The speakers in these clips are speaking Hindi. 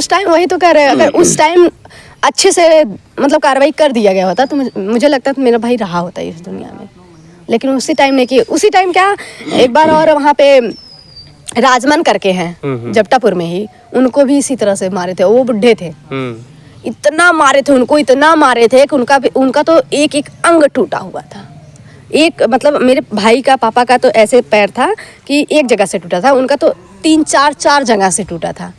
उस टाइम वही तो कह रहे हैं, अगर उस टाइम अच्छे से मतलब कार्रवाई कर दिया गया होता तो मुझे लगता था मेरा भाई रहा होता इस दुनिया में, लेकिन उसी टाइम नहीं किया। उसी टाइम क्या, एक बार और वहाँ पे राजमन करके हैं जपटापुर में ही, उनको भी इसी तरह से मारे थे। वो बुढ़े थे, इतना मारे थे उनको, इतना मारे थे कि उनका तो एक एक अंग टूटा हुआ था। एक मतलब मेरे भाई का, पापा का तो ऐसे पैर था कि एक जगह से टूटा था, उनका तो 3-4 जगह से टूटा था।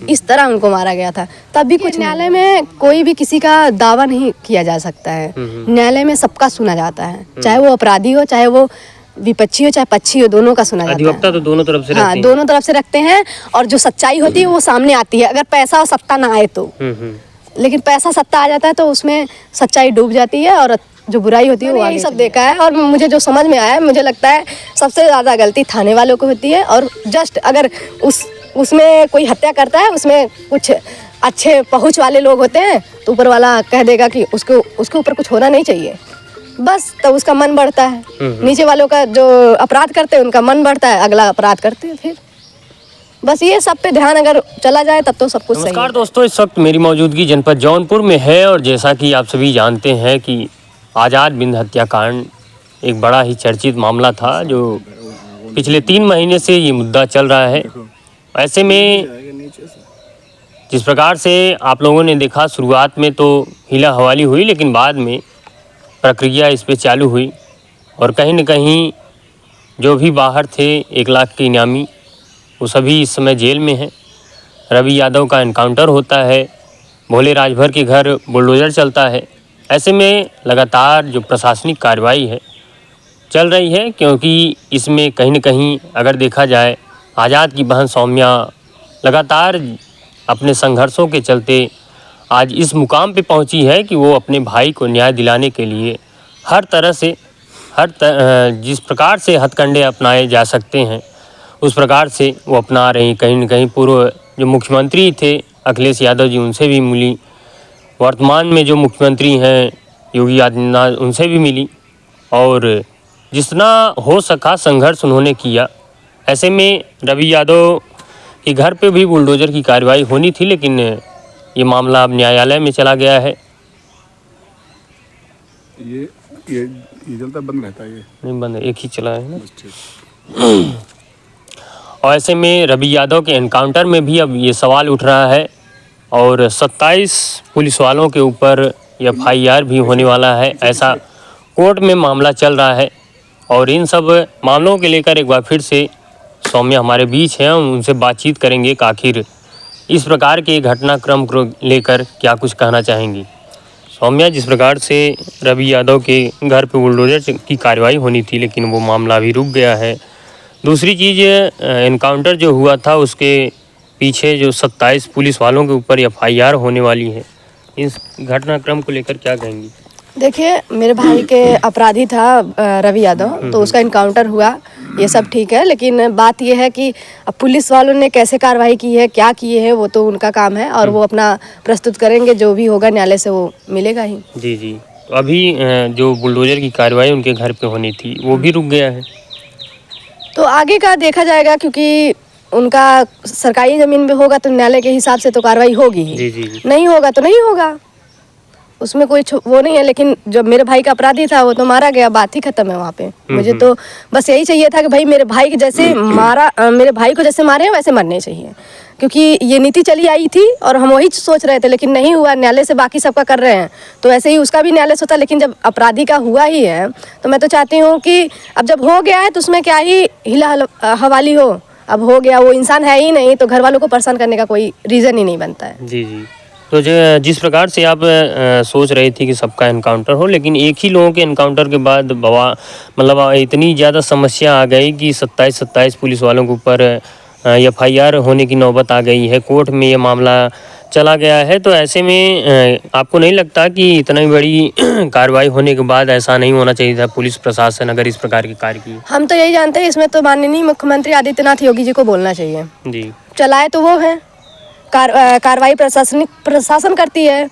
इस तरह उनको मारा गया था। तब भी कुछ न्यायालय में कोई भी किसी का दावा नहीं किया जा सकता है। न्यायालय में सबका सुना जाता है, चाहे वो अपराधी हो, चाहे वो विपक्षी हो, चाहे पक्षी हो, दोनों का सुना जाता है। अधिवक्ता तो दोनों तरफ से हाँ, दोनों तरफ से रखते हैं, और जो सच्चाई होती है वो सामने आती है, अगर पैसा और सत्ता ना आए तो। लेकिन पैसा सत्ता आ जाता है तो उसमें सच्चाई डूब जाती है, और जो बुराई होती है वो यही सब देखा है। और मुझे जो समझ में आया है, मुझे लगता है सबसे ज़्यादा गलती थाने वालों को होती है। और जस्ट अगर उसमें कोई हत्या करता है, उसमें कुछ अच्छे पहुँच वाले लोग होते हैं तो ऊपर वाला कह देगा कि उसके ऊपर कुछ होना नहीं चाहिए, बस तो उसका मन बढ़ता है। नीचे वालों का जो अपराध करते हैं उनका मन बढ़ता है, अगला अपराध करते हैं। फिर बस ये सब पे ध्यान अगर चला जाए तब तो सब कुछ सही है। नमस्कार दोस्तों, इस वक्त मेरी मौजूदगी जनपद जौनपुर में है, और जैसा कि आप सभी जानते हैं कि आज़ाद बिंद हत्याकांड एक बड़ा ही चर्चित मामला था, जो पिछले 3 महीने से ये मुद्दा चल रहा है। ऐसे में जिस प्रकार से आप लोगों ने देखा, शुरुआत में तो हिला हवाली हुई, लेकिन बाद में प्रक्रिया इस पे चालू हुई, और कहीं न कहीं जो भी बाहर थे 1 लाख के इनामी, वो सभी इस समय जेल में हैं। रवि यादव का एनकाउंटर होता है, भोले राजभर के घर बुलडोज़र चलता है। ऐसे में लगातार जो प्रशासनिक कार्रवाई है चल रही है, क्योंकि इसमें कहीं न कहीं अगर देखा जाए, आज़ाद की बहन सौम्या लगातार अपने संघर्षों के चलते आज इस मुकाम पे पहुंची है कि वो अपने भाई को न्याय दिलाने के लिए हर तरह से जिस प्रकार से हथकंडे अपनाए जा सकते हैं उस प्रकार से वो अपना रही। कहीं न कहीं पूर्व जो मुख्यमंत्री थे अखिलेश यादव जी, उनसे भी मिली, वर्तमान में जो मुख्यमंत्री हैं योगी आदित्यनाथ, उनसे भी मिली, और जितना हो सका संघर्ष उन्होंने किया। ऐसे में रवि यादव के घर पे भी बुलडोज़र की कार्रवाई होनी थी, लेकिन ये मामला अब न्यायालय में चला गया है। ये जलता बंद रहता है, ये नहीं बंद, एक ही चला है ना। और ऐसे में रवि यादव के एनकाउंटर में भी अब ये सवाल उठ रहा है, और 27 पुलिस वालों के ऊपर FIR भी होने वाला है, ऐसा कोर्ट में मामला चल रहा है। और इन सब मामलों के लेकर एक बार फिर से सौम्या हमारे बीच हैं, उनसे बातचीत करेंगे कि आखिर इस प्रकार के घटनाक्रम को लेकर क्या कुछ कहना चाहेंगी। सौम्या, जिस प्रकार से रवि यादव के घर पे बुलडोज़र की कार्रवाई होनी थी, लेकिन वो मामला अभी रुक गया है। दूसरी चीज़, एनकाउंटर जो हुआ था उसके पीछे जो 27 पुलिस वालों के ऊपर FIR होने वाली है, इस घटनाक्रम को लेकर क्या कहेंगी? देखिए, मेरे भाई के अपराधी था रवि यादव, तो उसका इनकाउंटर हुआ, ये सब ठीक है। लेकिन बात ये है कि अब पुलिस वालों ने कैसे कार्रवाई की है, क्या किए हैं, वो तो उनका काम है, और वो अपना प्रस्तुत करेंगे, जो भी होगा न्यायालय से वो मिलेगा ही। जी जी। तो अभी जो बुलडोज़र की कार्रवाई उनके घर पे होनी थी वो भी रुक गया है, तो आगे का देखा जाएगा, क्योंकि उनका सरकारी ज़मीन में होगा तो न्यायालय के हिसाब से तो कार्रवाई होगी ही। जी जी। नहीं होगा तो नहीं होगा, उसमें कोई वो नहीं है। लेकिन जब मेरे भाई का अपराधी था वो तो मारा गया, बात ही खत्म है वहाँ पे। मुझे तो बस यही चाहिए था कि भाई मेरे भाई के जैसे मेरे भाई को जैसे मारे हैं वैसे मरने चाहिए, क्योंकि ये नीति चली आई थी और हम वही सोच रहे थे, लेकिन नहीं हुआ। न्यायालय से बाकी सबका कर रहे हैं तो ऐसे ही उसका भी न्यायालय से होता, लेकिन जब अपराधी का हुआ ही है तो मैं तो चाहती हूँ कि अब जब हो गया है तो उसमें क्या ही हिला हवाली हो। अब हो गया, वो इंसान है ही नहीं, तो घर वालों को परेशान करने का कोई रीज़न ही नहीं बनता है। जी जी। तो जिस प्रकार से आप सोच रही थी कि सबका एनकाउंटर हो, लेकिन एक ही लोगों के एनकाउंटर के बाद मतलब इतनी ज़्यादा समस्या आ गई कि 27 पुलिस वालों के ऊपर FIR होने की नौबत आ गई है, कोर्ट में ये मामला चला गया है। तो ऐसे में आपको नहीं लगता कि इतनी बड़ी कार्रवाई होने के बाद ऐसा नहीं होना चाहिए था, पुलिस प्रशासन अगर इस प्रकार के कार्य किए? हम तो यही जानते हैं, इसमें तो माननीय मुख्यमंत्री आदित्यनाथ योगी जी को बोलना चाहिए। जी। चलाए तो वो है, कार्रवाई प्रशासन करती है।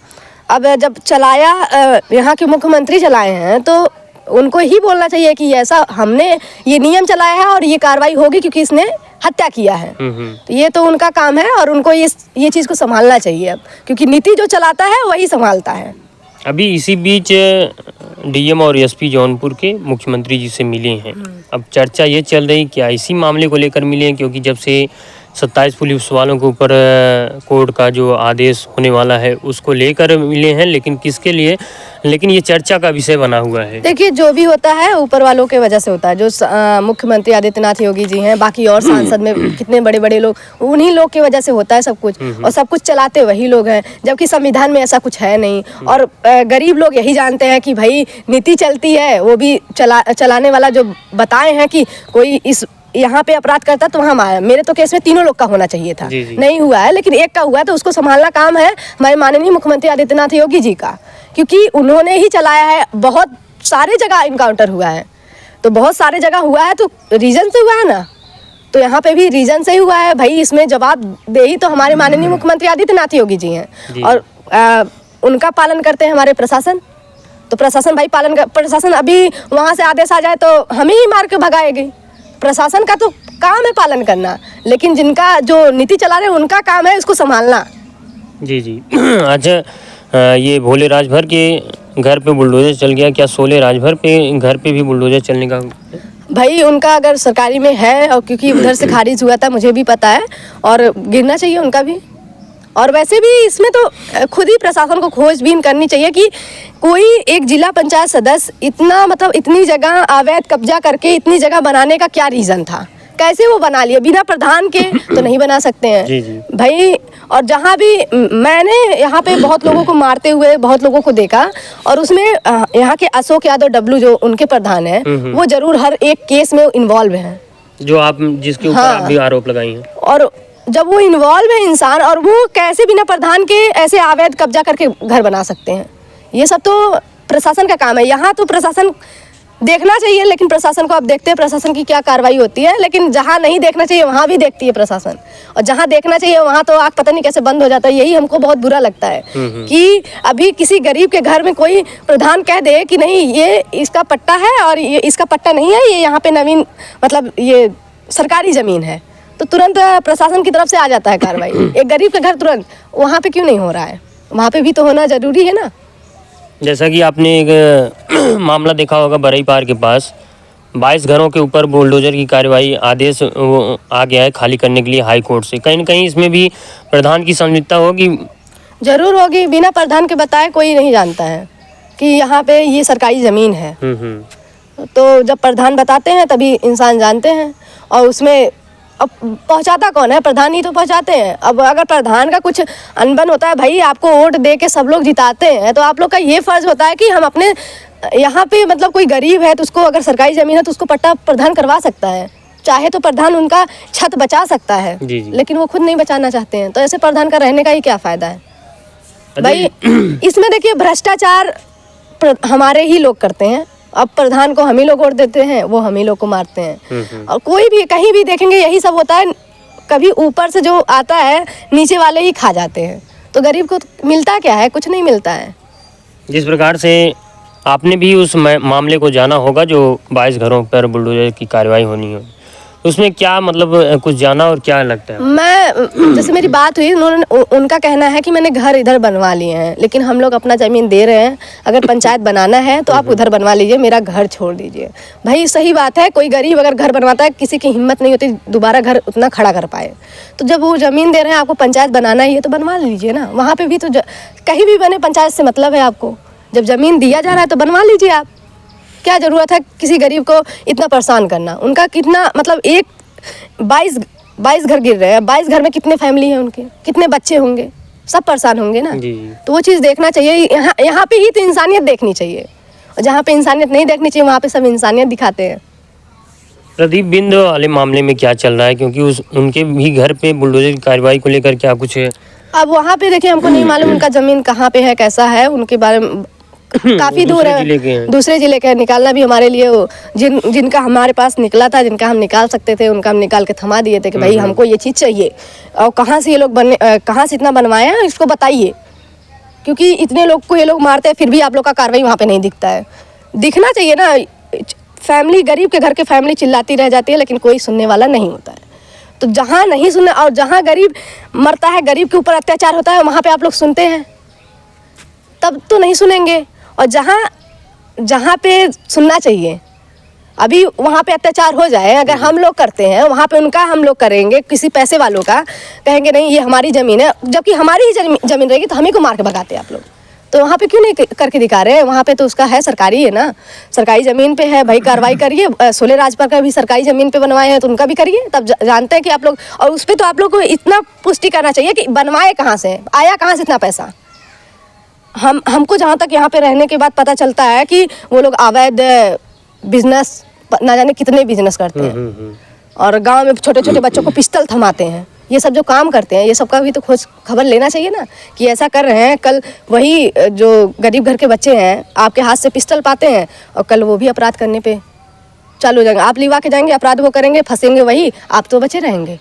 अब जब चलाया यहाँ के मुख्यमंत्री चलाए हैं तो उनको ही बोलना चाहिए कि ऐसा हमने ये नियम चलाया है और ये कार्रवाई होगी, क्योंकि इसने हत्या किया है। हम्म। तो ये तो उनका काम है और उनको ये चीज़ को संभालना चाहिए अब, क्योंकि नीति जो चलाता है वही संभालता है। अभी इसी बीच डीएम और एसपी जौनपुर के मुख्यमंत्री जी से मिले हैं। अब चर्चा ये चल रही क्या इसी मामले को लेकर मिले हैं, क्योंकि जब से 27 पुलिस वालों के ऊपर कोर्ट का जो आदेश होने वाला है उसको लेकर मिले हैं, लेकिन किसके लिए, लेकिन ये चर्चा का विषय बना हुआ है। देखिए, जो भी होता है ऊपर वालों के वजह से होता है। जो मुख्यमंत्री आदित्यनाथ योगी जी हैं, बाकी और सांसद में कितने बड़े बड़े लोग, उन्हीं लोग की वजह से होता है सब कुछ, और सब कुछ चलाते वही लोग हैं, जबकि संविधान में ऐसा कुछ है नहीं। और गरीब लोग यही जानते हैं कि भाई नीति चलती है, वो भी चलाने वाला जो बताए हैं कि कोई इस यहाँ पे अपराध करता तो वहाँ आया। मेरे तो केस में तीनों लोग का होना चाहिए था, जी। नहीं हुआ है, लेकिन एक का हुआ है, तो उसको संभालना काम है हमारे माननीय मुख्यमंत्री आदित्यनाथ योगी जी का, क्योंकि उन्होंने ही चलाया है। बहुत सारे जगह इनकाउंटर हुआ है, तो बहुत सारे जगह हुआ है, तो रीजन से हुआ है ना, तो यहाँ पे भी रीजन से ही हुआ है भाई। इसमें जवाब दे ही तो हमारे माननीय मुख्यमंत्री आदित्यनाथ योगी जी हैं, और उनका पालन करते हैं हमारे प्रशासन। तो प्रशासन भाई प्रशासन अभी वहाँ से आदेश आ जाए तो हमें ही मार के भगाएगी। प्रशासन का तो काम है पालन करना, लेकिन जिनका जो नीति चला रहे हैं उनका काम है उसको संभालना। जी। अच्छा, ये भोले राजभर के घर पे बुलडोजर चल गया, क्या शोले राजभर पे घर पे भी बुलडोजर चलने का? भाई उनका अगर सरकारी में है, और क्योंकि उधर से खारिज हुआ था, मुझे भी पता है, और गिरना चाहिए उनका भी। और वैसे भी इसमें तो खुद ही प्रशासन को खोजबीन करनी चाहिए कि कोई एक जिला पंचायत सदस्य इतना मतलब इतनी जगह अवैध कब्जा करके इतनी जगह बनाने का क्या रीज़न था, कैसे वो बना लिया बिना प्रधान के? तो नहीं बना सकते हैं जी। भाई। और जहाँ भी मैंने यहाँ पे बहुत लोगों को मारते हुए बहुत लोगों को देखा, और उसमें यहाँ के अशोक यादव डब्लू जो उनके प्रधान हैं, वो जरूर हर एक केस में इन्वॉल्व हैं, जो आप जिसके ऊपर आप भी आरोप लगाई हैं। और जब वो इन्वॉल्व है इंसान, और वो कैसे बिना प्रधान के ऐसे अवैध कब्जा करके घर बना सकते हैं? ये सब तो प्रशासन का काम है। यहाँ तो प्रशासन देखना चाहिए, लेकिन प्रशासन को आप देखते हैं प्रशासन की क्या कार्रवाई होती है, लेकिन जहाँ नहीं देखना चाहिए वहाँ भी देखती है प्रशासन, और जहाँ देखना चाहिए वहाँ तो आग पता नहीं कैसे बंद हो जाता है। यही हमको बहुत बुरा लगता है कि अभी किसी गरीब के घर में कोई प्रधान कह दे कि नहीं ये इसका पट्टा है और ये इसका पट्टा नहीं है, ये यहाँ पे नवीन मतलब ये सरकारी ज़मीन है, तो तुरंत प्रशासन की तरफ से आ जाता है कार्रवाई। एक गरीब के घर तुरंत, वहाँ पे क्यों नहीं हो रहा है? वहाँ पे भी तो होना जरूरी है ना। जैसा कि आपने एक मामला देखा होगा बरई पार के पास, 22 घरों के ऊपर बुलडोजर की कार्रवाई आदेश आ गया है खाली करने के लिए हाई कोर्ट से। कहीं न कहीं इसमें भी प्रधान की संलिप्तता होगी। जरूर होगी, बिना प्रधान के बताए कोई नहीं जानता है कि यहाँ पे ये सरकारी ज़मीन है। तो जब प्रधान बताते हैं तभी इंसान जानते हैं, और उसमें अब पहुंचाता कौन है? प्रधान ही तो पहुंचाते हैं। अब अगर प्रधान का कुछ अनबन होता है, भाई आपको वोट दे के सब लोग जिताते हैं, तो आप लोग का ये फर्ज होता है कि हम अपने यहाँ पे मतलब कोई गरीब है तो उसको अगर सरकारी ज़मीन है तो उसको पट्टा प्रधान करवा सकता है, चाहे तो प्रधान उनका छत बचा सकता है। जी। लेकिन वो खुद नहीं बचाना चाहते हैं, तो ऐसे प्रधान का रहने का ही क्या फ़ायदा है भाई? इसमें देखिए भ्रष्टाचार हमारे ही लोग करते हैं। अब प्रधान को हम ही लोग वोट देते हैं, वो हम ही लोग को मारते हैं। और कोई भी कहीं भी देखेंगे यही सब होता है, कभी ऊपर से जो आता है नीचे वाले ही खा जाते हैं, तो गरीब को मिलता क्या है? कुछ नहीं मिलता है। जिस प्रकार से आपने भी उस मामले को जाना होगा जो 22 घरों पर बुलडोजर की कार्रवाई होनी है, उसमें क्या मतलब कुछ जाना और क्या लगता है? मैं जैसे मेरी बात हुई, उनका कहना है कि मैंने घर इधर बनवा लिए हैं, लेकिन हम लोग अपना ज़मीन दे रहे हैं, अगर पंचायत बनाना है तो आप उधर बनवा लीजिए, मेरा घर छोड़ दीजिए। भाई सही बात है, कोई गरीब अगर घर बनवाता है, किसी की हिम्मत नहीं होती दोबारा घर उतना खड़ा कर पाए, तो जब वो ज़मीन दे रहे हैं आपको पंचायत बनाना ही है तो बनवा लीजिए ना। वहाँ पर भी तो कहीं भी बने, पंचायत से मतलब है आपको। जब ज़मीन दिया जा रहा है तो बनवा लीजिए आप। क्या ज़रूरत है किसी गरीब को इतना परेशान करना? उनका कितना मतलब एक 22 घर गिर रहे हैं, 22 घर में कितने फैमिली हैं उनके, कितने बच्चे होंगे, सब परेशान होंगे ना। तो वो चीज़ देखना चाहिए। यहाँ पे ही तो इंसानियत देखनी चाहिए, और जहाँ पे इंसानियत नहीं देखनी चाहिए वहाँ पे सब इंसानियत दिखाते हैं। प्रदीप बिंद वाले मामले में क्या चल रहा है, क्योंकि उनके भी घर पे बुलडोजर की कार्रवाई को लेकर क्या कुछ है? अब वहाँ पे देखिए, हमको नहीं मालूम उनका ज़मीन कहाँ पे है, कैसा है, उनके बारे में काफ़ी दूर है, दूसरे जिले के। निकालना भी हमारे लिए जिनका हमारे पास निकला था, जिनका हम निकाल सकते थे, उनका हम निकाल के थमा दिए थे कि भाई हमको ये चीज़ चाहिए, और कहाँ से ये लोग कहाँ से इतना बनवाए हैं इसको बताइए, क्योंकि इतने लोग को ये लोग मारते हैं फिर भी आप लोग का कार्रवाई वहाँ पे नहीं दिखता है। दिखना चाहिए ना। फैमिली, गरीब के घर के फैमिली चिल्लाती रह जाती है, लेकिन कोई सुनने वाला नहीं होता है। तो जहाँ नहीं सुनना, और जहाँ गरीब मरता है, गरीब के ऊपर अत्याचार होता है, वहाँ पे आप लोग सुनते हैं, तब तो नहीं सुनेंगे। और जहाँ जहाँ पे सुनना चाहिए, अभी वहाँ पे अत्याचार हो जाए, अगर हम लोग करते हैं, वहाँ पे उनका हम लोग करेंगे, किसी पैसे वालों का, कहेंगे नहीं ये हमारी ज़मीन है, जबकि हमारी ही ज़मीन रहेगी तो हम ही को मार के भगाते हैं आप लोग। तो वहाँ पे क्यों नहीं करके दिखा रहे हैं? वहाँ पे तो उसका है, सरकारी है ना, सरकारी ज़मीन पे है भाई, कार्रवाई करिए। सोले राजपाल का भी सरकारी ज़मीन पे बनवाए हैं तो उनका भी करिए, तब जानते हैं कि आप लोग। और उस पर तो आप लोग को इतना पुष्टि करना चाहिए कि बनवाए कहाँ से, आया कहाँ से इतना पैसा। हमको जहाँ तक यहाँ पे रहने के बाद पता चलता है कि वो लोग अवैध बिजनेस, ना जाने कितने बिजनेस करते हैं, और गांव में छोटे छोटे बच्चों को पिस्टल थमाते हैं। ये सब जो काम करते हैं, ये सब का भी तो खोज खबर लेना चाहिए ना, कि ऐसा कर रहे हैं। कल वही जो गरीब घर के बच्चे हैं, आपके हाथ से पिस्टल पाते हैं, और कल वो भी अपराध करने पे चालू हो जाएंगे। आप लिवा के जाएंगे, अपराध वो करेंगे, फंसेंगे वही, आप तो बचे रहेंगे।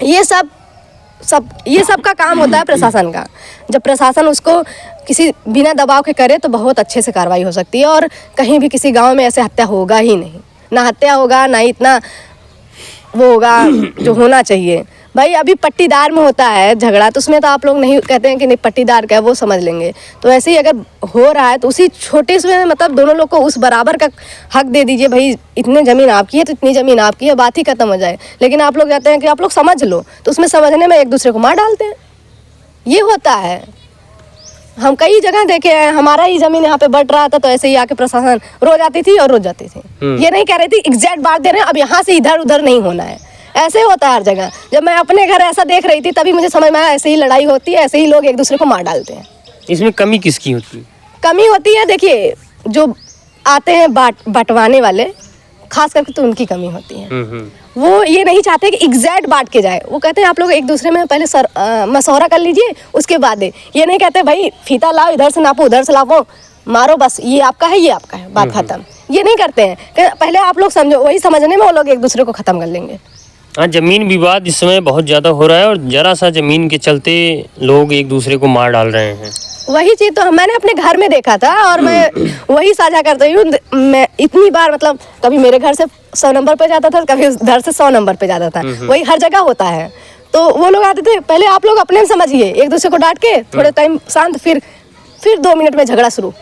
ये सब का काम होता है प्रशासन का। जब प्रशासन उसको किसी बिना दबाव के करे तो बहुत अच्छे से कार्रवाई हो सकती है, और कहीं भी किसी गांव में ऐसे हत्या होगा ही नहीं, ना हत्या होगा, ना इतना वो होगा जो होना चाहिए। भाई अभी पट्टीदार में होता है झगड़ा, तो उसमें तो आप लोग नहीं कहते हैं कि नहीं पट्टीदार का है, वो समझ लेंगे। तो ऐसे ही अगर हो रहा है तो उसी छोटे से, मतलब दोनों लोग को उस बराबर का हक दे दीजिए। भाई इतने ज़मीन आपकी है तो इतनी ज़मीन आपकी है, बात ही खत्म हो जाए। लेकिन आप लोग कहते हैं कि आप लोग समझ लो, तो उसमें समझने में एक दूसरे को मार डालते हैं। ये होता है, हम कई जगह देखे हैं। हमारा ही ज़मीन यहाँ पे बट रहा था तो ऐसे ही आके प्रशासन रोज आती थी और रोज जाती थी। ये नहीं कह रही थी एग्जैक्ट बात दे रहे हैं, अब यहाँ से इधर उधर नहीं होना है। ऐसे होता है हर जगह। जब मैं अपने घर ऐसा देख रही थी तभी मुझे समझ में आया, ऐसे ही लड़ाई होती है, ऐसे ही लोग एक दूसरे को मार डालते हैं। इसमें कमी किसकी होती है? कमी होती है, देखिए जो आते हैं बंटवाने वाले, खास करके तो उनकी कमी होती है। वो ये नहीं चाहते कि एग्जैक्ट बांट के जाए। वो कहते हैं आप लोग एक दूसरे में पहले मशवरा कर लीजिए, उसके बाद ये नहीं कहते भाई फीता लाओ, इधर से नापो, उधर से नापो, मारो, बस ये आपका है, ये आपका है, बात खत्म। ये नहीं करते हैं, पहले आप लोग समझो, वही समझने में वो लोग एक दूसरे को खत्म कर लेंगे। हाँ, जमीन विवाद इस समय बहुत ज़्यादा हो रहा है, और जरा सा जमीन के चलते लोग एक दूसरे को मार डाल रहे हैं। वही चीज़ तो मैंने अपने घर में देखा था, और मैं वही साझा करती हूँ। मैं इतनी बार, मतलब कभी मेरे घर से 100 नंबर पे जाता था, कभी उधर से 100 नंबर पे जाता था। वही हर जगह होता है। तो वो लोग आते थे, पहले आप लोग अपने में समझिए, एक दूसरे को डांट के थोड़े टाइम शांत, फिर 2 मिनट में झगड़ा शुरू,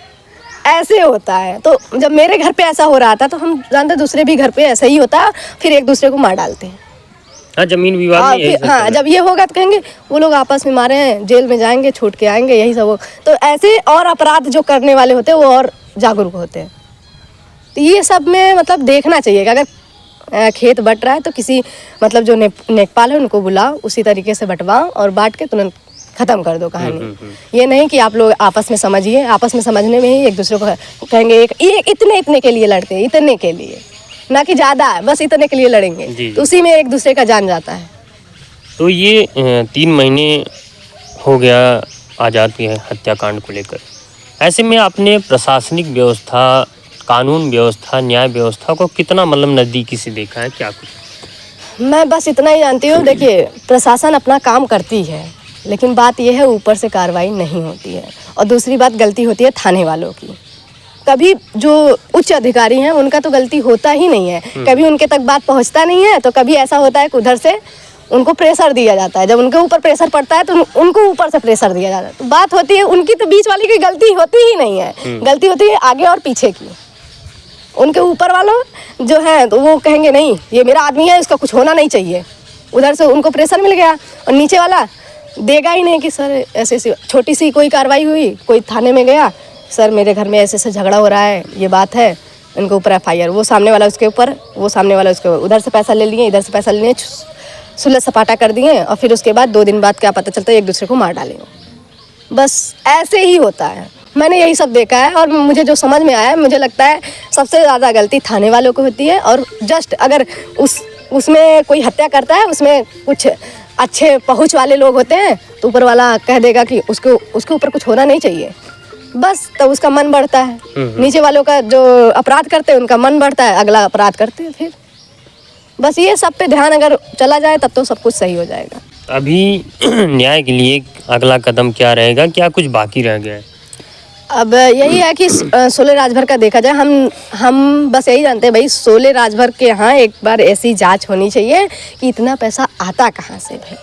ऐसे होता है। तो जब मेरे घर पे ऐसा हो रहा था तो हम जानते दूसरे भी घर पे ऐसा ही होता है, फिर एक दूसरे को मार डालते हैं। हाँ, जमीन विवाद में यही सब हाँ, जब ये होगा तो कहेंगे वो लोग आपस में मारे हैं, जेल में जाएंगे, छूट के आएंगे, यही सब हो। तो ऐसे और अपराध जो करने वाले होते हैं वो और जागरूक होते हैं। तो ये सब में मतलब देखना चाहिए कि अगर खेत बट रहा है तो किसी, मतलब जो नेकपाल है उनको बुलाओ, उसी तरीके से बंटवाओ और बांट के तुरंत ख़त्म कर दो कहानी। ये नहीं कि आप लोग आपस में समझिए, आपस में समझने में ही एक दूसरे को कहेंगे इतने के लिए लड़ते हैं, इतने के लिए, ना कि ज़्यादा है, बस इतने के लिए लड़ेंगे, तो उसी में एक दूसरे का जान जाता है। तो ये 3 महीने हो गया आज़ाद के हत्याकांड को लेकर, ऐसे में आपने प्रशासनिक व्यवस्था, कानून व्यवस्था, न्याय व्यवस्था को कितना मतलब नज़दीकी से देखा है, क्या कुछ? मैं बस इतना ही जानती हूँ, देखिए प्रशासन अपना काम करती है, लेकिन बात यह है ऊपर से कार्रवाई नहीं होती है। और दूसरी बात गलती होती है थाने वालों की। कभी जो उच्च अधिकारी हैं उनका तो गलती होता ही नहीं है, कभी उनके तक बात पहुंचता नहीं है, तो कभी ऐसा होता है कि उधर से उनको प्रेशर दिया जाता है। जब उनके ऊपर प्रेशर पड़ता है तो उनको ऊपर से प्रेशर दिया जाता है। तो बात होती है उनकी, तो बीच वाली की गलती होती ही नहीं है, गलती होती है आगे और पीछे की। उनके ऊपर वालों जो है तो वो कहेंगे नहीं ये मेरा आदमी है, इसका कुछ होना नहीं चाहिए, उधर से उनको प्रेशर मिल गया, और नीचे वाला देगा ही नहीं कि सर ऐसे छोटी सी कोई कार्रवाई हुई, कोई थाने में गया, सर मेरे घर में ऐसे ऐसे झगड़ा हो रहा है, ये बात है, इनके ऊपर FIR, वो सामने वाला उसके ऊपर, वो सामने वाला उसके ऊपर, उधर से पैसा ले लिए, इधर से पैसा ले लिए, सुलह सपाटा कर दिए, और फिर उसके बाद 2 दिन बाद क्या पता चलता है एक दूसरे को मार डालेंगे। बस ऐसे ही होता है। मैंने यही सब देखा है, और मुझे जो समझ में आया, मुझे लगता है सबसे ज़्यादा गलती थाने वालों को होती है। और जस्ट अगर उसमें कोई हत्या करता है, उसमें कुछ अच्छे पहुँच वाले लोग होते हैं, तो ऊपर वाला कह देगा कि उसके ऊपर कुछ होना नहीं चाहिए, बस तो उसका मन बढ़ता है। नीचे वालों का जो अपराध करते हैं उनका मन बढ़ता है, अगला अपराध करते हैं। फिर बस ये सब पे ध्यान अगर चला जाए तब तो सब कुछ सही हो जाएगा। अभी न्याय के लिए अगला कदम क्या रहेगा, क्या कुछ बाकी रह गया है? अब यही है कि शोले राजभर का देखा जाए, हम बस यही जानते हैं भाई, शोले राजभर के यहाँ एक बार ऐसी जांच होनी चाहिए कि इतना पैसा आता कहाँ से भाई।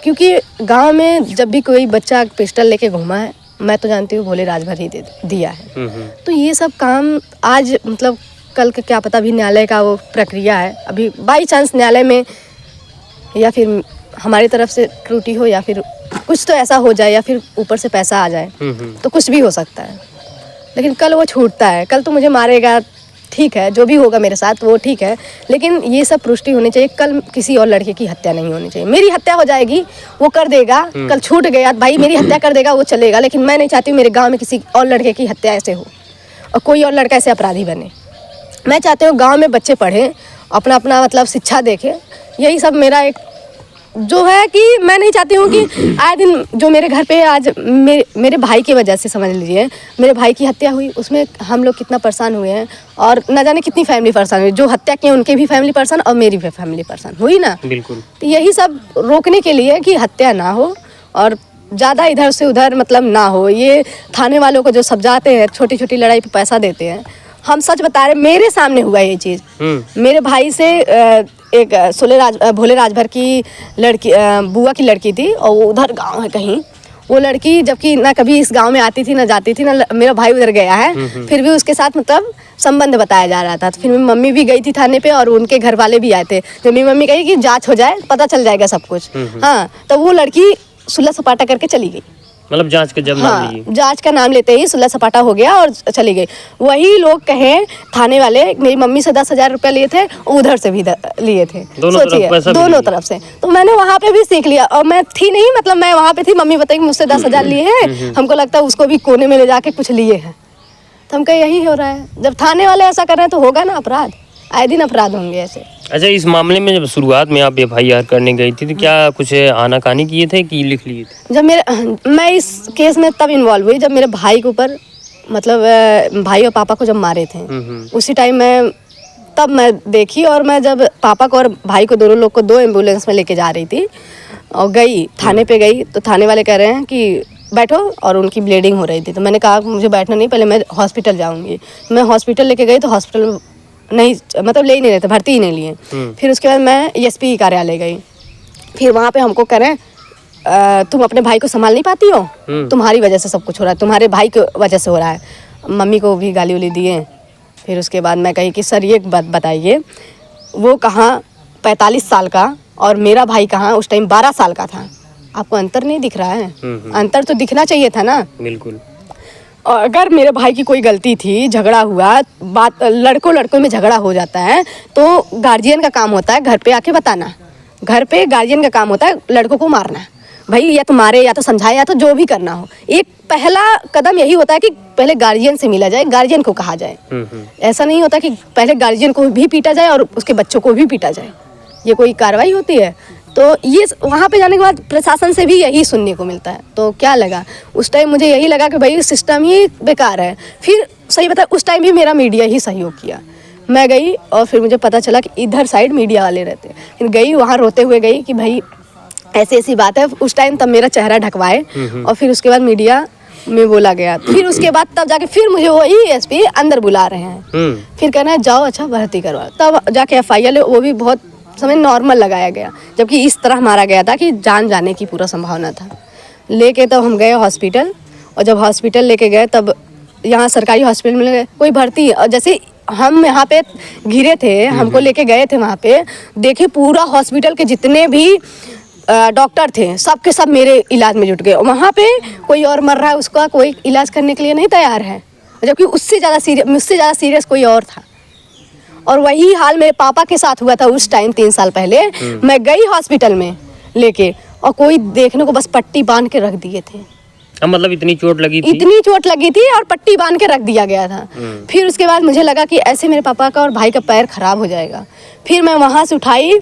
क्योंकि गांव में जब भी कोई बच्चा पिस्टल लेके घूमा है, मैं तो जानती हूँ भोले राजभर ही दिया है। तो ये सब काम आज मतलब कल का क्या पता, अभी न्यायालय का वो प्रक्रिया है, अभी बाई चांस न्यायालय में या फिर हमारी तरफ से त्रुटि हो या फिर कुछ तो ऐसा हो जाए या फिर ऊपर से पैसा आ जाए, तो कुछ भी हो सकता है। लेकिन कल वो छूटता है, कल तो मुझे मारेगा, ठीक है, जो भी होगा मेरे साथ वो ठीक है, लेकिन ये सब पुष्टि होनी चाहिए। कल किसी और लड़के की हत्या नहीं होनी चाहिए। मेरी हत्या हो जाएगी, वो कर देगा, कल छूट गया भाई, मेरी हत्या कर देगा, वो चलेगा, लेकिन मैं नहीं चाहती मेरे गाँव में किसी और लड़के की हत्या ऐसे हो और कोई और लड़का ऐसे अपराधी बने। मैं चाहती हूँ गाँव में बच्चे पढ़ें, अपना अपना मतलब शिक्षा देखें। यही सब मेरा एक जो है कि मैं नहीं चाहती हूँ कि आए दिन जो मेरे घर पे आज मेरे भाई की वजह से, समझ लीजिए मेरे भाई की हत्या हुई, उसमें हम लोग कितना परेशान हुए हैं और न जाने कितनी फैमिली परेशान हुई। जो हत्या की उनके भी फैमिली परेशान और मेरी भी फैमिली परेशान हुई ना। बिल्कुल। तो यही सब रोकने के लिए कि हत्या ना हो और ज़्यादा इधर से उधर मतलब ना हो। ये थाने वालों को जो समझाते हैं, छोटी छोटी लड़ाई पे पैसा देते हैं, हम सच बता रहे, मेरे सामने हुआ ये चीज़। मेरे भाई से एक भोले राजभर की लड़की, बुआ की लड़की थी और वो उधर गांव है कहीं, वो लड़की जबकि ना कभी इस गांव में आती थी ना जाती थी, ना मेरा भाई उधर गया है, फिर भी उसके साथ मतलब संबंध बताया जा रहा था। तो फिर मेरी मम्मी भी गई थी थाने पे और उनके घर वाले भी आए थे। जब मेरी मम्मी कही कि जांच हो जाए, पता चल जाएगा सब कुछ। हाँ, तो वो लड़की सुलह सपाटा करके चली गई। मतलब जांच का जब नाम लिए, जांच का नाम लेते ही सुलह सपाटा हो गया और चली गई। वही लोग कहे थाने वाले, मेरी मम्मी से 10,000 रुपया लिए थे, उधर से भी लिए थे, सोचिए दोनों तरफ से। तो मैंने वहाँ पे भी सीख लिया और मैं थी नहीं, मतलब मैं वहाँ पे थी, मम्मी बताई मुझसे 10,000 लिए हैं, हमको लगता है उसको भी कोने में ले जाके कुछ लिए हैं। तो हम कहे यही हो रहा है, जब थाने वाले ऐसा कर रहे हैं तो होगा ना अपराध, आए दिन अपराध होंगे ऐसे। अच्छा, इस मामले में जब शुरुआत में आप FIR करने गई थी तो क्या कुछ आनाकानी किए थे कि लिख लिए थे? जब मैं इस केस में तब इन्वॉल्व हुई जब मेरे भाई के ऊपर मतलब भाई और पापा को जब मारे थे, उसी टाइम मैं देखी। और मैं जब पापा को और भाई को, दोनों लोग को 2 एम्बुलेंस में लेके जा रही थी और गई थाने पे गई, तो थाने वाले कह रहे हैं कि बैठो, और उनकी ब्लीडिंग हो रही थी। तो मैंने कहा मुझे बैठना नहीं, पहले मैं हॉस्पिटल जाऊँगी। मैं हॉस्पिटल लेके गई तो हॉस्पिटल नहीं, मतलब ले ही नहीं रहे थे, भर्ती ही नहीं लिए। फिर उसके बाद मैं ESP कार्यालय गई। फिर वहाँ पे हमको करें तुम अपने भाई को संभाल नहीं पाती हो, तुम्हारी वजह से सब कुछ हो रहा है, तुम्हारे भाई की वजह से हो रहा है। मम्मी को भी गाली उली दिए। फिर उसके बाद मैं कही कि सर ये बात बताइए, वो कहाँ 45 साल का और मेरा भाई कहाँ उस टाइम 12 साल का था, आपको अंतर नहीं दिख रहा है? अंतर तो दिखना चाहिए था ना। बिल्कुल। और अगर मेरे भाई की कोई गलती थी, झगड़ा हुआ, बात लड़कों में झगड़ा हो जाता है तो गार्जियन का काम होता है घर पे आके बताना। घर पे गार्जियन का काम होता है लड़कों को मारना। भाई या तो मारे या तो समझाए या तो जो भी करना हो, एक पहला कदम यही होता है कि पहले गार्जियन से मिला जाए, गार्जियन को कहा जाए। ऐसा नहीं होता कि पहले गार्जियन को भी पीटा जाए और उसके बच्चों को भी पीटा जाए। ये कोई कार्रवाई होती है? तो ये वहाँ पे जाने के बाद प्रशासन से भी यही सुनने को मिलता है। तो क्या लगा उस टाइम, मुझे यही लगा कि भाई सिस्टम ही बेकार है। फिर सही बता, उस टाइम भी मेरा मीडिया ही सहयोग किया। मैं गई और फिर मुझे पता चला कि इधर साइड मीडिया वाले रहते हैं। फिर गई वहाँ रोते हुए गई कि भाई ऐसी ऐसी बात है। उस टाइम तब मेरा चेहरा ढकवाए और फिर उसके बाद मीडिया में बोला गया। फिर उसके बाद तब जाके फिर मुझे वही ESP अंदर बुला रहे हैं। फिर कहना है जाओ, अच्छा भर्ती करवा। तब जाके FIR वो भी बहुत समय नॉर्मल लगाया गया, जबकि इस तरह मारा गया था कि जान जाने की पूरा संभावना था। लेके तब हम गए हॉस्पिटल, और जब हॉस्पिटल लेके गए तब यहाँ सरकारी हॉस्पिटल में कोई भर्ती, और जैसे हम यहाँ पे घिरे थे, हमको लेके गए थे वहाँ पे, देखे पूरा हॉस्पिटल के जितने भी डॉक्टर थे सब के सब मेरे इलाज में जुट गए। वहाँ पे कोई और मर रहा है, उसका कोई इलाज करने के लिए नहीं तैयार है, जबकि मुझसे ज़्यादा सीरियस कोई और था। और वही हाल मेरे पापा के साथ हुआ था उस टाइम 3 साल पहले। मैं गई हॉस्पिटल में लेके और कोई देखने को बस पट्टी बांध के रख दिए थे। मतलब इतनी चोट लगी थी और पट्टी बांध के रख दिया गया था। फिर उसके बाद मुझे लगा कि ऐसे मेरे पापा का और भाई का पैर खराब हो जाएगा। फिर मैं वहाँ से उठाई,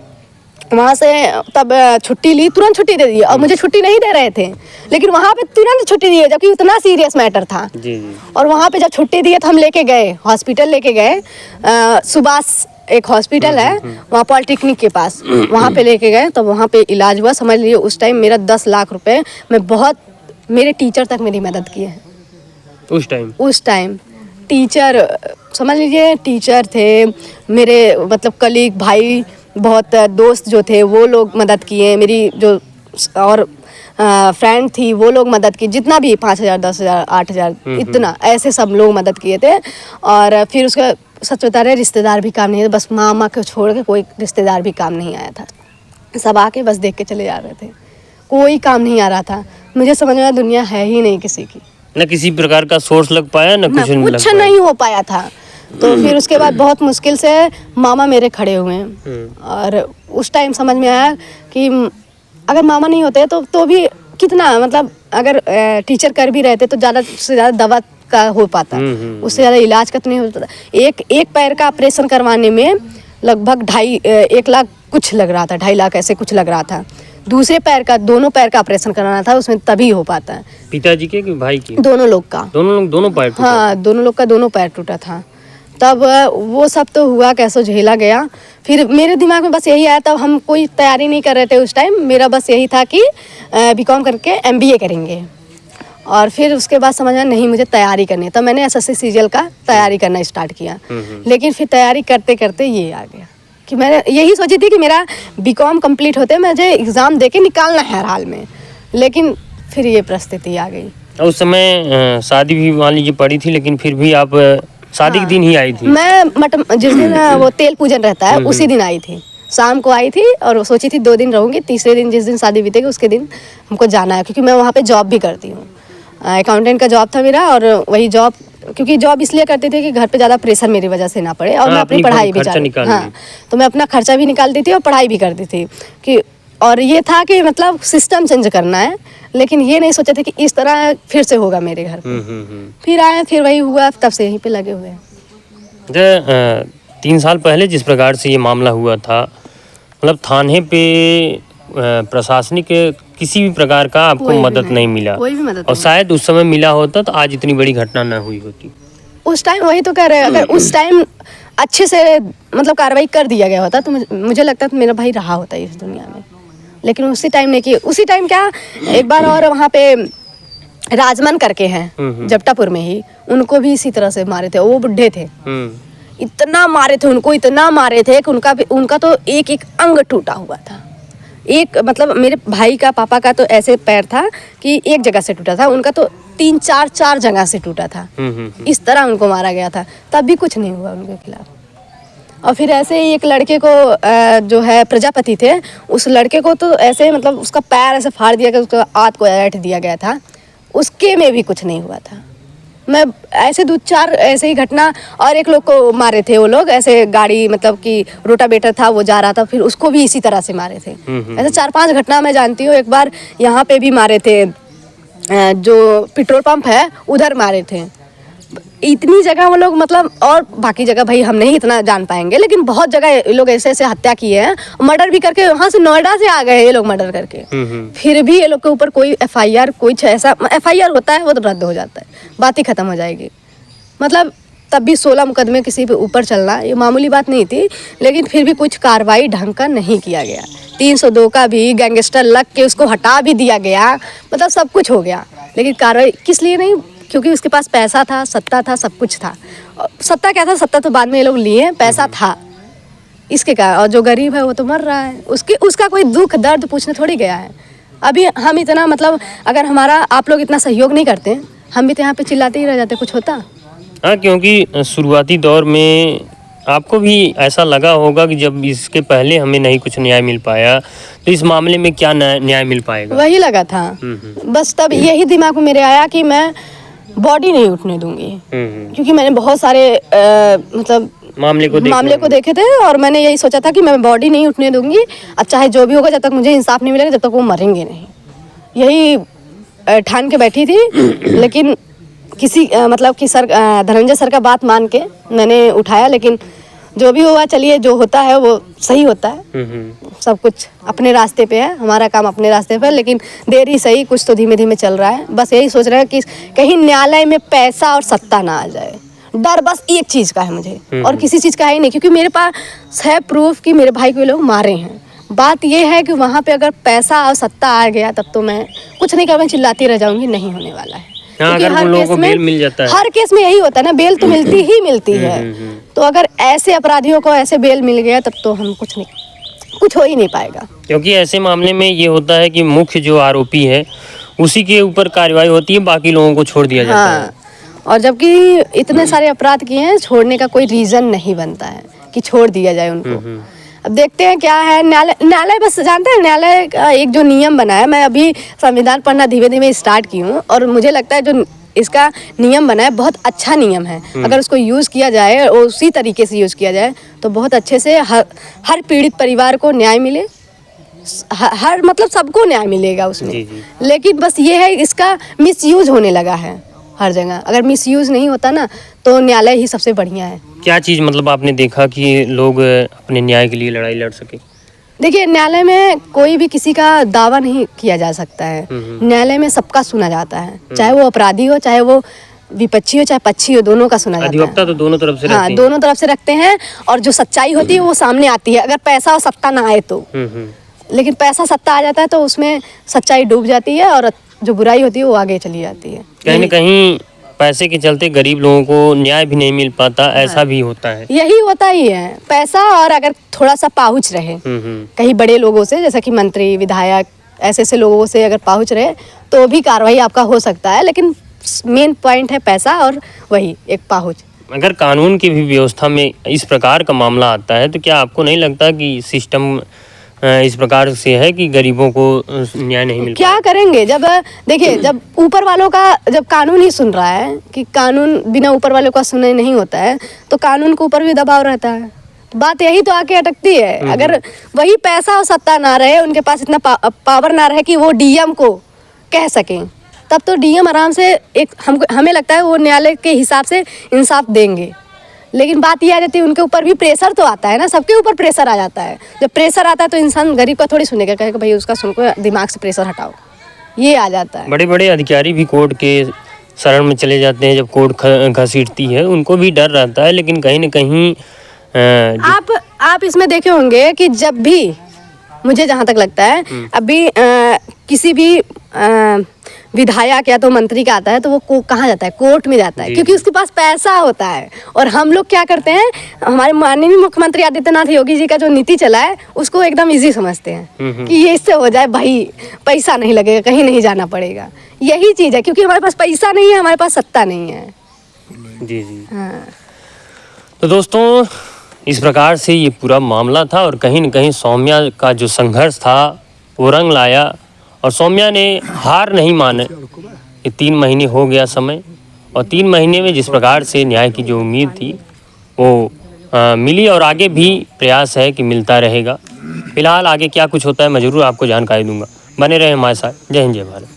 वहाँ से तब छुट्टी ली, तुरंत छुट्टी दे दी। और मुझे छुट्टी नहीं दे रहे थे, लेकिन वहाँ पे तुरंत छुट्टी दी, जबकि उतना सीरियस मैटर था। जी। और वहाँ पे जब छुट्टी दी तो हम लेके गए हॉस्पिटल, लेके गए सुभाष एक हॉस्पिटल है वहाँ पॉलिटेक्निक के पास, वहाँ पे लेके गए। तो वहाँ पे इलाज हुआ। समझ लीजिए उस टाइम मेरा 10 लाख रुपए में बहुत, मेरे टीचर तक मेरी मदद किए हैं। उस टाइम टीचर, समझ लीजिए टीचर थे मेरे, मतलब कलीग भाई, बहुत दोस्त जो थे वो लोग मदद किए, मेरी जो और फ्रेंड थी वो लोग मदद की, जितना भी 5,000 10,000 8,000 इतना ऐसे सब लोग मदद किए थे। और फिर उसका सच बता रहे रिश्तेदार भी काम नहीं है, बस मामा को छोड़ के कोई रिश्तेदार भी काम नहीं आया था। सब आके बस देख के चले जा रहे थे, कोई काम नहीं आ रहा था। मुझे समझ में आया दुनिया है ही नहीं किसी की, न किसी प्रकार का सोर्स लग पाया, न कुछ कुछ नहीं हो पाया था। तो फिर उसके बाद बहुत मुश्किल से मामा मेरे खड़े हुए और उस टाइम समझ में आया कि अगर मामा नहीं होते तो भी कितना, मतलब अगर टीचर कर भी रहते तो ज़्यादा से ज़्यादा दवा का हो पाता, उससे ज़्यादा इलाज का तो नहीं होता। एक पैर का ऑपरेशन करवाने में लगभग 1 लाख कुछ लग रहा था, 2.5 लाख ऐसे कुछ लग रहा था। दूसरे पैर का, दोनों पैर का ऑपरेशन कराना था, उसमें तभी हो पाता है। पिताजी के कि भाई की? दोनों लोग का। दोनों पैर टूटा? हाँ, दोनों लोग का दोनों पैर टूटा था। तब वो सब तो हुआ, कैसे झेला गया। फिर मेरे दिमाग में बस यही आया, तब हम कोई तैयारी नहीं कर रहे थे उस टाइम। मेरा बस यही था कि बीकॉम करके MBA करेंगे। और फिर उसके बाद समझ आया नहीं मुझे तैयारी करनी है, तब मैंने SSC CGL का तैयारी करना स्टार्ट किया। लेकिन फिर तैयारी करते करते ये आ गया कि मैंने यही सोची थी कि मेरा बीकॉम कंप्लीट होते मुझे एग्ज़ाम दे के निकालना है हर हाल में, लेकिन फिर ये परिस्थिति आ गई। उस समय शादी भी मान लीजिए पड़ी थी, लेकिन फिर भी आप शादी के दिन ही आई थी? मैं जिस दिन वो तेल पूजन रहता है उसी दिन आई थी, शाम को आई थी और सोची थी 2 दिन रहूँगी, तीसरे दिन जिस दिन शादी बीतेगी उसके दिन हमको जाना है, क्योंकि मैं वहाँ पे जॉब भी करती हूँ। अकाउंटेंट का जॉब था मेरा, और वही जॉब, क्योंकि जॉब इसलिए करती थी कि घर पे ज़्यादा प्रेशर मेरी वजह से ना पड़े, और मैं अपनी पढ़ाई भी तो मैं अपना खर्चा भी निकालती थी और पढ़ाई भी करती थी कि, और ये था कि मतलब सिस्टम चेंज करना है, लेकिन ये नहीं सोचे थे कि इस तरह फिर से होगा मेरे घर पे। फिर आए, फिर वही हुआ, तब से यहीं पे लगे हुए हैं। 3 साल पहले जिस प्रकार से ये मामला हुआ था, मतलब थाने पे प्रशासनिक किसी भी प्रकार का आपको मदद नहीं मिला, कोई भी मदद और शायद उस समय मिला होता तो आज इतनी बड़ी घटना न हुई होती। उस टाइम वही तो कह रहे हैं, अगर उस टाइम अच्छे से मतलब कार्रवाई कर दिया गया होता तो मुझे लगता है तो मेरा भाई रहा होता इस दुनिया में। लेकिन उसी टाइम नहीं किया। उसी टाइम क्या, एक बार और वहाँ पे राजमन करके हैं जपटापुर में ही, उनको भी इसी तरह से मारे थे। वो बुढ़े थे, इतना मारे थे उनको, इतना मारे थे कि उनका तो एक एक अंग टूटा हुआ था। एक मतलब मेरे भाई का, पापा का तो ऐसे पैर था कि एक जगह से टूटा था, उनका तो 3-4 जगह से टूटा था। इस तरह उनको मारा गया था, तब भी कुछ नहीं हुआ उनके खिलाफ। और फिर ऐसे ही एक लड़के को जो है प्रजापति थे, उस लड़के को तो ऐसे मतलब उसका पैर ऐसे फाड़ दिया गया, उसका हाथ को ऐंठ दिया गया था, उसके में भी कुछ नहीं हुआ था। मैं ऐसे 2-4 ऐसे ही घटना, और एक लोग को मारे थे वो लोग ऐसे, गाड़ी मतलब कि रोटावेटर था वो जा रहा था, फिर उसको भी इसी तरह से मारे थे। ऐसे 4-5 घटना मैं जानती हूँ। एक बार यहाँ पे भी मारे थे, जो पेट्रोल पंप है उधर मारे थे। इतनी जगह वो लोग मतलब, और बाकी जगह भाई हम नहीं इतना जान पाएंगे, लेकिन बहुत जगह ये लोग ऐसे ऐसे हत्या किए हैं, मर्डर भी करके। वहाँ से नोएडा से आ गए ये लोग मर्डर करके, फिर भी ये लोग के ऊपर कोई FIR, कोई ऐसा FIR होता है वो तो रद्द हो जाता है, बात ही खत्म हो जाएगी। मतलब तब भी 16 मुकदमे किसी पे ऊपर चलना ये मामूली बात नहीं थी, लेकिन फिर भी कुछ कार्रवाई ढंग का नहीं किया गया। 302 का भी गैंगस्टर लग के उसको हटा भी दिया गया, मतलब सब कुछ हो गया, लेकिन कार्रवाई किस लिए नहीं? क्योंकि उसके पास पैसा था, सत्ता था, सब कुछ था। सत्ता क्या था, सत्ता तो बाद में ये लोग लिए, पैसा था इसके कारण। और जो गरीब है वो तो मर रहा है, उसका कोई दुख दर्द पूछने थोड़ी गया है। अभी हम इतना मतलब, अगर हमारा आप लोग इतना सहयोग नहीं करते, हम भी तो यहाँ पे चिल्लाते ही रह जाते, कुछ होता। हाँ, क्योंकि शुरुआती दौर में आपको भी ऐसा लगा होगा कि जब इसके पहले हमें नहीं कुछ न्याय मिल पाया, तो इस मामले में क्या न्याय मिल पाएगा, वही लगा था। बस तब यही दिमाग में मेरे आया कि मैं बॉडी नहीं उठने दूंगी, क्योंकि मैंने बहुत सारे मतलब मामले को देखे थे, और मैंने यही सोचा था कि मैं बॉडी नहीं उठने दूंगी। अब चाहे जो भी होगा, जब तक मुझे इंसाफ नहीं मिलेगा, जब तक वो मरेंगे नहीं, यही ठान के बैठी थी। लेकिन किसी मतलब कि धनंजय सर का बात मान के मैंने उठाया, लेकिन जो भी हुआ, चलिए जो होता है वो सही होता है। सब कुछ अपने रास्ते पे है, हमारा काम अपने रास्ते पे है, लेकिन देर ही सही, कुछ तो धीमे धीमे चल रहा है। बस यही सोच रहे हैं कि कहीं न्यायालय में पैसा और सत्ता ना आ जाए। डर बस एक चीज़ का है मुझे, और किसी चीज़ का है ही नहीं, क्योंकि मेरे पास है प्रूफ कि मेरे भाई को लोग मारे हैं। बात यह है कि वहाँ पे अगर पैसा और सत्ता आ गया तब तो मैं कुछ नहीं कर, मैं चिल्लाती रह जाऊँगी, नहीं होने वाला है। हाँ, क्योंकि अगर हर उन लोगों केस को में बेल मिल जाता है। हर केस में यही होता है ना, बेल तो मिलती ही मिलती है। तो अगर ऐसे अपराधियों को ऐसे बेल मिल गया तब तो हम कुछ हो ही नहीं पाएगा। क्योंकि ऐसे मामले में ये होता है कि मुख्य जो आरोपी है उसी के ऊपर कार्रवाई होती है, बाकी लोगों को छोड़ दिया जाता है। हाँ, और जबकि इतने सारे अपराध किए हैं, छोड़ने का कोई रीजन नहीं बनता है कि छोड़ दिया जाए उनको। अब देखते हैं क्या है। न्यायालय बस जानते हैं, न्यायालय का एक जो नियम बना है, मैं अभी संविधान पढ़ना धीरे धीरे स्टार्ट की हूँ और मुझे लगता है जो इसका नियम बना है बहुत अच्छा नियम है। अगर उसको यूज़ किया जाए और उसी तरीके से यूज़ किया जाए तो बहुत अच्छे से हर पीड़ित परिवार को न्याय मिले, हर मतलब सबको न्याय मिलेगा उसमें। जी, जी। लेकिन बस ये है इसका मिसयूज होने लगा है हर जगह। अगर मिसयूज नहीं होता ना तो न्यायालय ही सबसे बढ़िया है। क्या चीज़ मतलब आपने देखा कि लोग अपने न्याय के लिए लड़ाई लड़ सके? देखिए, न्यायालय में कोई भी किसी का दावा नहीं किया जा सकता है। न्यायालय में सबका सुना जाता है, चाहे वो अपराधी हो, चाहे वो विपक्षी हो, चाहे पक्षी हो, दोनों का सुना जाता है। अधिवक्ता तो दोनों तरफ से हाँ, रहते हैं। दोनों तरफ से रखते हैं और जो सच्चाई होती है वो सामने आती है, अगर पैसा और सत्ता ना आए तो। लेकिन पैसा सत्ता आ जाता है तो उसमें सच्चाई डूब जाती है और जो बुराई होती है वो आगे चली जाती है। कहीं न कहीं पैसे के चलते गरीब लोगों को न्याय भी नहीं मिल पाता, ऐसा भी होता है। यही होता ही है, पैसा और अगर थोड़ा सा पाहुच रहे कहीं बड़े लोगों से, जैसे कि मंत्री, विधायक, ऐसे लोगों से अगर पाहुच रहे तो भी कार्रवाई आपका हो सकता है। लेकिन मेन पॉइंट है पैसा और वही एक पाहुच। अगर कानून की भी व्यवस्था में इस प्रकार का मामला आता है तो क्या आपको नहीं लगता कि सिस्टम इस प्रकार से है कि गरीबों को न्याय नहीं मिल क्या करेंगे जब देखिए, जब ऊपर वालों का जब कानून ही सुन रहा है कि कानून बिना ऊपर वालों का सुने नहीं होता है तो कानून के ऊपर भी दबाव रहता है। बात यही तो आके अटकती है। अगर वही पैसा और सत्ता ना रहे, उनके पास इतना पावर ना रहे कि वो डीएम को कह सकें, तब तो डीएम आराम से एक हमें लगता है वो न्यायालय के हिसाब से इंसाफ देंगे। लेकिन बात ये आ जाती है उनके ऊपर भी प्रेशर तो आता है ना, सबके ऊपर प्रेशर आ जाता है। जब प्रेशर आता है तो इंसान गरीब का थोड़ी सुनेगा, कहेगा भाई उसका सुनको, दिमाग से प्रेशर हटाओ, ये आ जाता है। बड़े बड़े अधिकारी भी कोर्ट के शरण में चले जाते हैं जब कोर्ट घसीटती है, उनको भी डर रहता है। लेकिन कहीं न कहीं आप इसमें देखे होंगे कि जब भी, मुझे जहाँ तक लगता है, अभी किसी भी विधायक या तो मंत्री का आता है तो वो कहाँ जाता है, कोर्ट में जाता है, क्योंकि उसके पास पैसा होता है। और हम लोग क्या करते हैं, हमारे माननीय मुख्यमंत्री आदित्यनाथ योगी जी का जो नीति चला है उसको एकदम इजी समझते हैं कि ये इससे हो जाए भाई, पैसा नहीं लगेगा, कहीं नहीं जाना पड़ेगा। यही चीज़ है, क्योंकि हमारे पास पैसा नहीं है, हमारे पास सत्ता नहीं है। जी जी। हाँ। तो दोस्तों, इस प्रकार से ये पूरा मामला था और कहीं न कहीं सौम्या का जो संघर्ष था वो रंग लाया और सौम्या ने हार नहीं माने। ये 3 महीने हो गया समय और 3 महीने में जिस प्रकार से न्याय की जो उम्मीद थी वो मिली और आगे भी प्रयास है कि मिलता रहेगा। फिलहाल आगे क्या कुछ होता है मैं ज़रूर आपको जानकारी दूंगा। बने रहे हमारे साथ। जय हिंद, जय भारत।